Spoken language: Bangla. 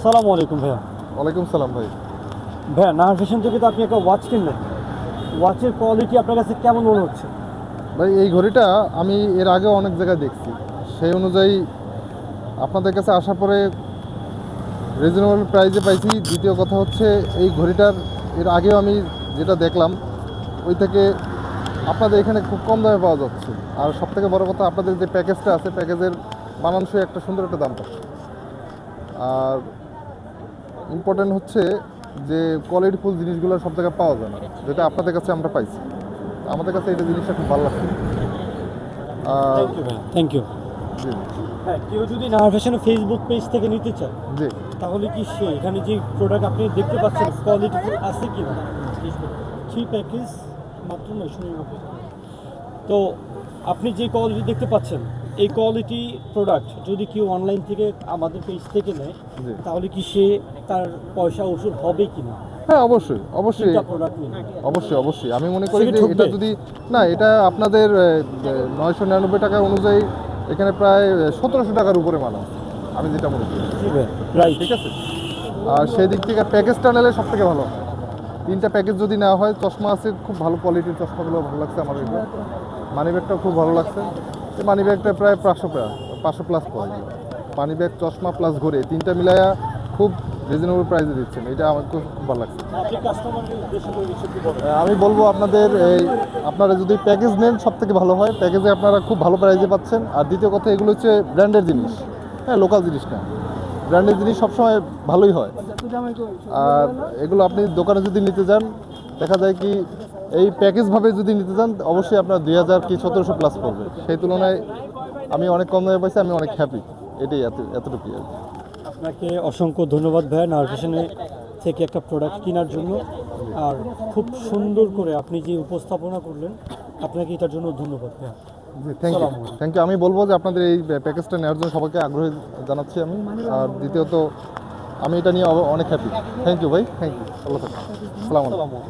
সালামু আলাইকুম ভাইয়া। ওয়ালাইকুম সালাম ভাই। ভাইয়া নাহার ফ্যাশন থেকে তো আপনি একটা ওয়াচ কিনলেন, ওয়াচের কোয়ালিটি আপনার কাছে কেমন মনে হচ্ছে? ভাই এই ঘড়িটা আমি এর আগেও অনেক জায়গায় দেখছি, সেই অনুযায়ী আপনাদের কাছে আসার পরে রিজনেবল প্রাইসে পাইছি। দ্বিতীয় কথা হচ্ছে এই ঘড়িটার এর আগেও আমি যেটা দেখলাম ওই থেকে আপনাদের এখানে খুব কম দামে পাওয়া যাচ্ছে। আর সবথেকে বড় কথা, আপনাদের যে প্যাকেজটা আছে প্যাকেজের মানানসই একটা সুন্দর একটা দাম পাচ্ছে। আর ইম্পর্টেন্ট হচ্ছে যে কোয়ালিটিফুল জিনিসগুলো সব জায়গায় পাওয়া যায় না, যেটা আপনাদের কাছে আমরা পাইছি। আমাদের কাছে এটা জিনিসটা খুব ভালো লাগছে। আর থ্যাংক ইউ ভাইয়া, থ্যাংক ইউ। জি হ্যাঁ, কেউ যদি নাহার ফ্যাশনের ফেসবুক পেজ থেকে নিতে চায় জি তাহলে কি সে এখানে যে প্রোডাক্ট আপনি দেখতে পাচ্ছেন কোয়ালিটিফুল আছে কি না? 3 প্যাকেজ মাত্র 999। তো আপনি যে কোয়ালিটি দেখতে পাচ্ছেন এই কোয়ালিটি প্রোডাক্ট যদি কেউ অনলাইন থেকে আমাদের পেজ থেকে নেয় জি তাহলে কি সে তার পয়সা ওষুধ হবে কি না? হ্যাঁ, অবশ্যই অবশ্যই প্রোডাক্ট নিয়ে অবশ্যই অবশ্যই আমি মনে করি সে কি যে ঠকবে? এটা যদি না, এটা আপনাদের 999 টাকা অনুযায়ী এখানে প্রায় 1700 টাকার উপরে মানা আছে, আমি যেটা মনে করি। রাইট। ঠিক আছে। আর সেই দিক থেকে প্যাকেজটা নিলে সব থেকে ভালো। 3টা প্যাকেজ যদি নেওয়া হয়, চশমা আছে খুব ভালো কোয়ালিটির চশমাগুলো ভালো লাগছে আমার। এগুলো মানি ব্যাগটাও খুব ভালো লাগছে। এই মানি ব্যাগটা প্রায় 500 প্লাস পড়ে। মানি ব্যাগ, চশমা প্লাস ঘড়ি 3টা মিলায়া খুব রিজনেবল প্রাইসে দিচ্ছেন, এটা আমার খুব ভালো লাগছে। আমি বলবো আপনাদের আপনারা যদি প্যাকেজ নেন সব থেকে ভালো হয়। প্যাকেজে আপনারা খুব ভালো প্রাইসে পাচ্ছেন। আর দ্বিতীয় কথা, এগুলো হচ্ছে ব্র্যান্ডের জিনিস, হ্যাঁ, লোকাল জিনিস না। ব্র্যান্ডের জিনিস সবসময় ভালোই হয়। আর এগুলো আপনি দোকানে যদি নিতে যান, দেখা যায় কি এই প্যাকেজভাবে যদি নিতে যান অবশ্যই আপনার 2000 কি 1700 প্লাস পড়বে। সেই তুলনায় আমি অনেক কম দামে পাইছি, আমি অনেক হ্যাপি। এটাই এতটুকুই আর কি। আপনাকে অসংখ্য ধন্যবাদ ভাইয়া নাহার ফ্যাশনে থেকে একটা প্রোডাক্ট কেনার জন্য। আর খুব সুন্দর করে আপনি যে উপস্থাপনা করলেন, আপনাকে এটার জন্য ধন্যবাদ ভাইয়া। জি, থ্যাংক ইউ। আমি বলবো যে আপনাদের এই প্যাকেজটা নেওয়ার জন্য সবাইকে আগ্রহী জানাচ্ছি আমি। আর দ্বিতীয়ত আমি এটা নিয়ে অনেক হ্যাপি। থ্যাংক ইউ ভাই, থ্যাংক ইউ। আল্লাহ হাফেজ। আসসালামু আলাইকুম।